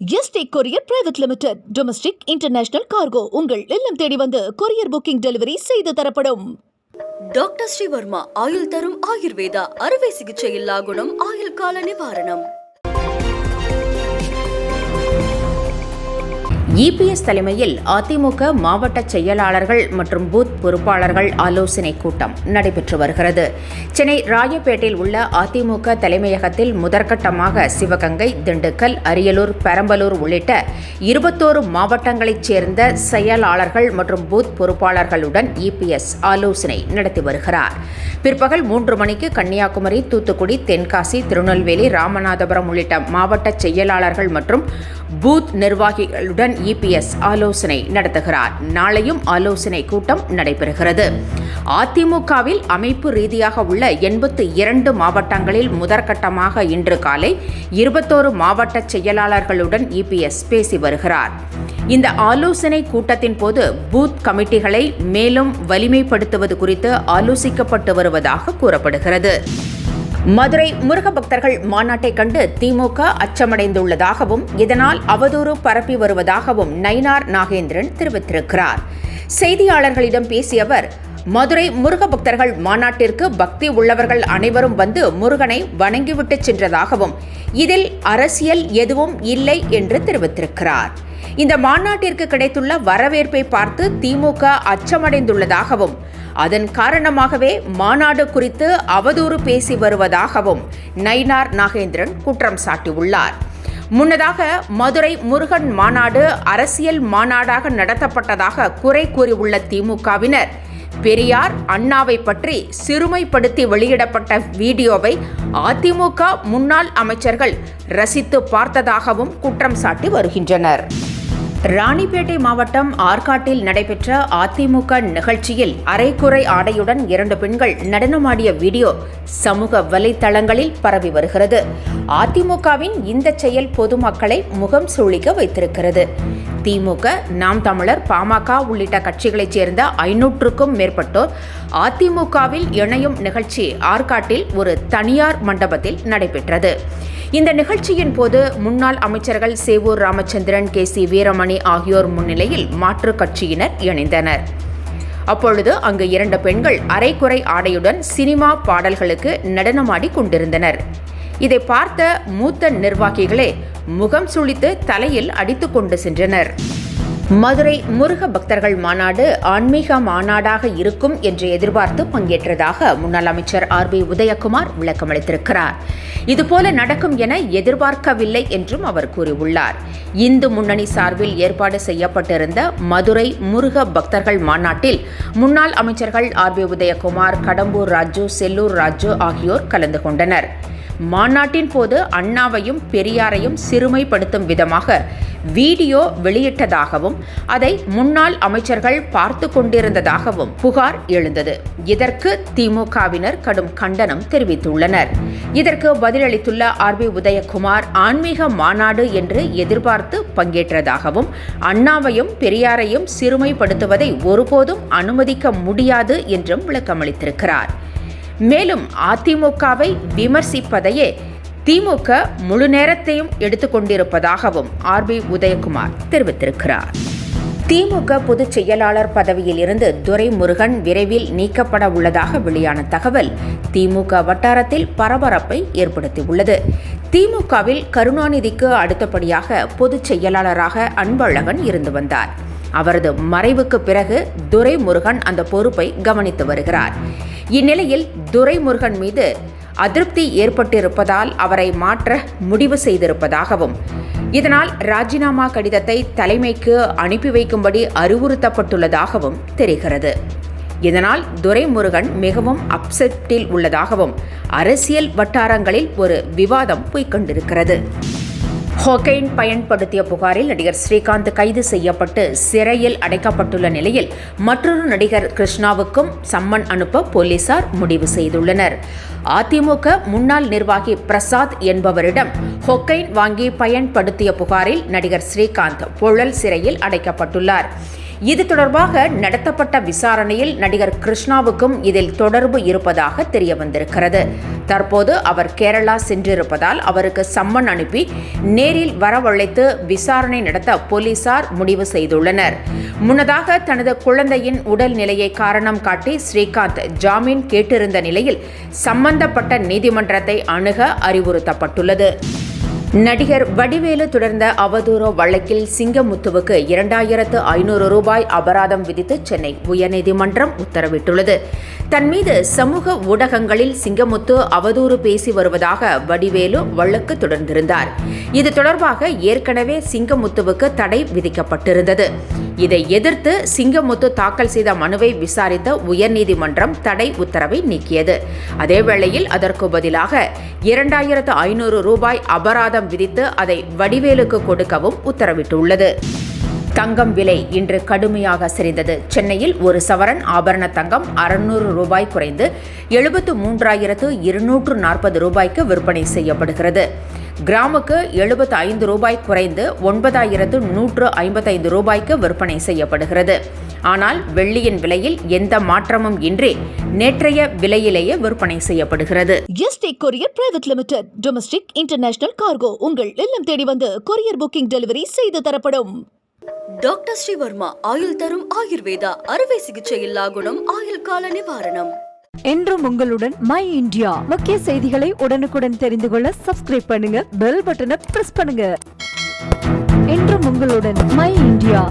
Yesterday courier private limited. Domestic international cargo உங்கள் இல்லம் தேடி வந்து கொரியர் புக்கிங் டெலிவரி செய்து தரப்படும். டாக்டர் ஸ்ரீவர்மா ஆயுள் தரும் ஆயுர்வேதா அறுவை சிகிச்சை இல்லா குணம் ஆயுள் கால நிவாரணம். இபிஎஸ் தலைமையில் அதிமுக மாவட்ட செயலாளர்கள் மற்றும் பூத் பொறுப்பாளர்கள் ஆலோசனை கூட்டம் நடைபெற்று வருகிறது. சென்னை ராயப்பேட்டையில் உள்ள அதிமுக தலைமையகத்தில் முதற்கட்டமாக சிவகங்கை, திண்டுக்கல், அரியலூர், பெரம்பலூர் உள்ளிட்ட 21 மாவட்டங்களைச் சேர்ந்த செயலாளர்கள் மற்றும் பூத் பொறுப்பாளர்களுடன் இபிஎஸ் ஆலோசனை நடத்தி வருகிறார். பிற்பகல் 3 மணிக்கு கன்னியாகுமரி, தூத்துக்குடி, தென்காசி, திருநெல்வேலி, ராமநாதபுரம் உள்ளிட்ட மாவட்ட செயலாளர்கள் மற்றும் பூத் நிர்வாகிகளுடன் இபிஎஸ் ஆலோசனை நடத்துகிறார். நாளையும் ஆலோசனை கூட்டம் நடைபெறுகிறது. அதிமுகவில் அமைப்பு ரீதியாக உள்ள 82 மாவட்டங்களில் முதற்கட்டமாக இன்று காலை 21 மாவட்ட செயலாளர்களுடன் இபிஎஸ் பேசி வருகிறார். இந்த ஆலோசனை கூட்டத்தின் போது பூத் கமிட்டிகளை மேலும் வலிமைப்படுத்துவது குறித்து ஆலோசிக்கப்பட்டு வருவதாக கூறப்படுகிறது. மதுரை முருக பக்தர்கள் மாநாட்டை கண்டு திமுக அச்சமடைந்துள்ளதாகவும் இதனால் அவதூறு பரப்பி வருவதாகவும் நயினார் நாகேந்திரன் தெரிவித்திருக்கிறார். செய்தியாளர்களிடம் பேசிய அவர், மதுரை முருக பக்தர்கள் மாநாட்டிற்கு பக்தி உள்ளவர்கள் அனைவரும் வந்து முருகனை வணங்கிவிட்டு சென்றதாகவும் இதில் அரசியல் எதுவும் இல்லை என்று தெரிவித்திருக்கிறார். இந்த மாநாட்டிற்கு கிடைத்துள்ள வரவேற்பை பார்த்து திமுக அச்சமடைந்துள்ளதாகவும் அதன் காரணமாகவே மாநாடு குறித்து அவதூறு பேசி வருவதாகவும் நயினார் நாகேந்திரன் குற்றம் சாட்டியுள்ளார். முன்னதாக மதுரை முருகன் மாநாடு அரசியல் மாநாடாக நடத்தப்பட்டதாக குறை கூறியுள்ள திமுகவினர் பெரியார், அண்ணாவை பற்றி சிறுமைப்படுத்தி வெளியிடப்பட்ட வீடியோவை அதிமுக முன்னாள் அமைச்சர்கள் ரசித்து பார்த்ததாகவும் குற்றம் சாட்டி வருகின்றனர். ராணிப்பேட்டை மாவட்டம் ஆற்காட்டில் நடைபெற்ற அதிமுக நிகழ்ச்சியில் அரைக்குறை ஆடையுடன் 2 பெண்கள் நடனமாடிய வீடியோ சமூக வலைதளங்களில் பரவி வருகிறது. அதிமுகவின் இந்த செயல் பொதுமக்களை முகம் சுளிக்க வைத்திருக்கிறது. திமுக, நாம் தமிழர், பாமக உள்ளிட்ட கட்சிகளைச் சேர்ந்த 500க்கும் மேற்பட்டோர் அதிமுகவில் இணையும் நிகழ்ச்சி ஆற்காட்டில் ஒரு தனியார் மண்டபத்தில் நடைபெற்றது. இந்த நிகழ்ச்சியின் போது முன்னாள் அமைச்சர்கள் சேவூர் ராமச்சந்திரன், KC வீரமணி ஆகியோர் முன்னிலையில் மாற்றுக் கட்சியினர் இணைந்தனர். அப்பொழுது அங்கு 2 பெண்கள் அரைக்குறை ஆடையுடன் சினிமா பாடல்களுக்கு நடனமாடி கொண்டிருந்தனர். இதை பார்த்த மூத்த நிர்வாகிகளே முகம் சுளித்து தலையில் அடித்துக் கொண்டு சென்றனர். மதுரை முருக பக்தர்கள் மாநாடு ஆன்மீக மாநாடாக இருக்கும் என்று எதிர்பார்த்து பங்கேற்றதாக முன்னாள் அமைச்சர் RB உதயகுமார் விளக்கமளித்திருக்கிறார். இதுபோல நடக்கும் என எதிர்பார்க்கவில்லை என்றும் அவர் கூறியுள்ளார். இந்து முன்னணி சார்பில் ஏற்பாடு செய்யப்பட்டிருந்த மதுரை முருக பக்தர்கள் மாநாட்டில் முன்னாள் அமைச்சர்கள் RB உதயகுமார், கடம்பூர் ராஜு, செல்லூர் ராஜு ஆகியோர் கலந்து கொண்டனர். மாநாட்டின் போது அண்ணாவையும் பெரியாரையும் சிறுமைப்படுத்தும் விதமாக வீடியோ வெளியிட்டதாகவும் அதை முன்னாள் அமைச்சர்கள் பார்த்து கொண்டிருந்ததாகவும் புகார் எழுந்தது. இதற்கு திமுகவினர் கடும் கண்டனம் தெரிவித்துள்ளனர். இதற்கு பதிலளித்துள்ள RB உதயகுமார், ஆன்மீக மாநாடு என்று எதிர்பார்த்து பங்கேற்றதாகவும் அண்ணாவையும் பெரியாரையும் சிறுமைப்படுத்துவதை ஒருபோதும் அனுமதிக்க முடியாது என்றும் விளக்கமளித்திருக்கிறார். மேலும் அதிமுகவை விமர்சிப்பதையே திமுக முழு நேரத்தையும் எடுத்துக்கொண்டிருப்பதாகவும் RB உதயகுமார் தெரிவித்திருக்கிறார். திமுக பொதுச் செயலாளர் பதவியில் இருந்து துரைமுருகன் விரைவில் நீக்கப்பட உள்ளதாக வெளியான தகவல் திமுக வட்டாரத்தில் பரபரப்பை ஏற்படுத்தியுள்ளது. திமுகவில் கருணாநிதிக்கு அடுத்தபடியாக பொதுச் செயலாளராக அன்பழகன் இருந்து வந்தார். அவரது மறைவுக்கு பிறகு துரைமுருகன் அந்த பொறுப்பை கவனித்து வருகிறார். இந்நிலையில் துரைமுருகன் மீது அதிருப்தி ஏற்பட்டிருப்பதால் அவரை மாற்ற முடிவு செய்திருப்பதாகவும் இதனால் ராஜினாமா கடிதத்தை தலைமைக்கு அனுப்பி வைக்கும்படி அறிவுறுத்தப்பட்டுள்ளதாகவும் தெரிகிறது. இதனால் துரைமுருகன் மிகவும் அப்செட்டில் உள்ளதாகவும் அரசியல் வட்டாரங்களில் ஒரு விவாதம் போய்கொண்டிருக்கிறது. கொகைன் பயன்படுத்திய புகாரில் நடிகர் ஸ்ரீகாந்த் கைது செய்யப்பட்டு சிறையில் அடைக்கப்பட்டுள்ள நிலையில் மற்றொரு நடிகர் கிருஷ்ணாவுக்கும் சம்மன் அனுப்ப போலீசார் முடிவு செய்துள்ளனர். அதிமுக முன்னாள் நிர்வாகி பிரசாத் என்பவரிடம் கொகைன் வாங்கி பயன்படுத்திய புகாரில் நடிகர் ஸ்ரீகாந்த் புழல் சிறையில் அடைக்கப்பட்டுள்ளார். இது தொடர்பாக நடத்தப்பட்ட விசாரணையில் நடிகர் கிருஷ்ணாவுக்கும் இதில் தொடர்பு இருப்பதாக தெரிய வந்திருக்கிறது. தற்போது அவர் கேரளா சென்றிருப்பதால் அவருக்கு சம்மன் அனுப்பி நேரில் வரவழைத்து விசாரணை நடத்த போலீசார் முடிவு செய்துள்ளனர். முன்னதாக தனது குழந்தையின் உடல் நிலையை காரணம் காட்டி ஸ்ரீகாந்த் ஜாமீன் கேட்டிருந்த நிலையில் சம்பந்தப்பட்ட நீதிமன்றத்தை அணுக அறிவுறுத்தப்பட்டுள்ளது. நடிகர் வடிவேலு தொடர்ந்த அவதூறு வழக்கில் சிங்கமுத்துவுக்கு 2500 ரூபாய் அபராதம் விதித்து சென்னை உயர்நீதிமன்றம் உத்தரவிட்டுள்ளது. தன் மீது சமூக ஊடகங்களில் சிங்கமுத்து அவதூறு பேசி வருவதாக வடிவேலு வழக்கு தொடர்ந்திருந்தார். இது தொடர்பாக ஏற்கனவே சிங்கமுத்துவுக்கு தடை விதிக்கப்பட்டிருந்தது. இதை எதிர்த்து சிங்கமுத்து தாக்கல் செய்த மனுவை விசாரித்த உயர்நீதிமன்றம் தடை உத்தரவை நீக்கியது. அதேவேளையில் அதற்கு பதிலாக 2500 ரூபாய் அபராதம் விதித்து அதை வடிவேலுக்கு கொடுக்கவும் உத்தரவிட்டுள்ளது. தங்கம் விலை இன்று கடுமையாக சரிந்தது. சென்னையில் ஒரு சவரன் ஆபரண தங்கம் 600 ரூபாய் குறைந்து 73,240 ரூபாய்க்கு விற்பனை செய்யப்படுகிறது. கிராமுக்கு 75 ரூபாய் குறைந்து 9,155 ரூபாய்க்கு விற்பனை செய்யப்படுகிறது. ஆனால் வெள்ளியின் விலையில் எந்த மாற்றமும் இன்றி நேற்றைய விலையிலேயே விற்பனை செய்யப்படுகிறது. ST courier private limited domestic international cargo உங்கள் இல்லம் தேடி வந்து கொரியர் புக்கிங் டெலிவரி செய்து தரப்படும். டாக்டர் ஸ்ரீவர்மா ஆயுள் தரும் ஆயுர்வேதா அறுவை சிகிச்சை இல்லா குணம் ஆயுள் கால நிவாரணம். என்றும் உங்களுடன் மை இந்தியா. முக்கிய செய்திகளை உடனுக்குடன் தெரிந்து கொள்ள சப்ஸ்கிரைப் பண்ணுங்க, பெல் பட்டனை பிரஸ் பண்ணுங்க. என்றும் உங்களுடன் மை இந்தியா.